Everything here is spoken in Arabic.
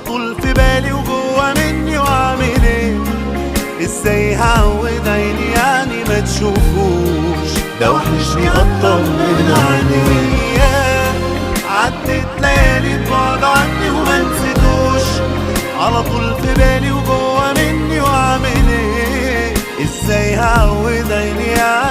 على طول في بالي وجوه مني، واعمل ايه؟ ازاي هعود عيني يعني ما تشوفوش؟ ده وحشني اطمن عليه. عدت ليالي بعد عني وما نسيتوش، على طول في بالي وجوه مني، واعمل ايه؟ ازاي هعود عيني يعني